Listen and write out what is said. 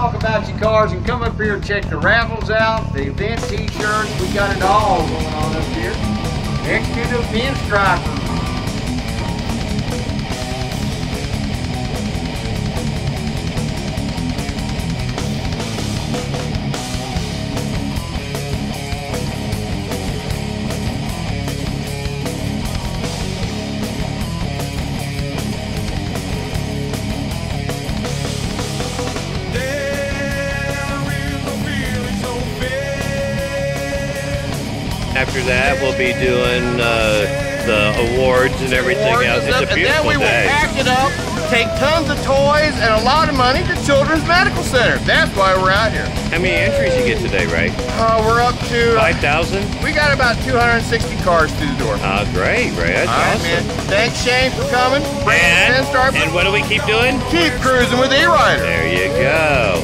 talk about your cars and come up here and check the raffles out, the event t-shirts. We got it all going on up here. Executive pinstripers. After that, we'll be doing the awards and everything else. It's a beautiful day. And then we will pack it up, take tons of toys and a lot of money to Children's Medical Center. That's why we're out here. How many entries you get today, Ray? We're up to 5,000. We got about 260 cars through the door. Great, Ray. That's awesome. Man. Thanks, Shane, for coming. And what do we keep doing? Keep cruising with E-Rider. There you go.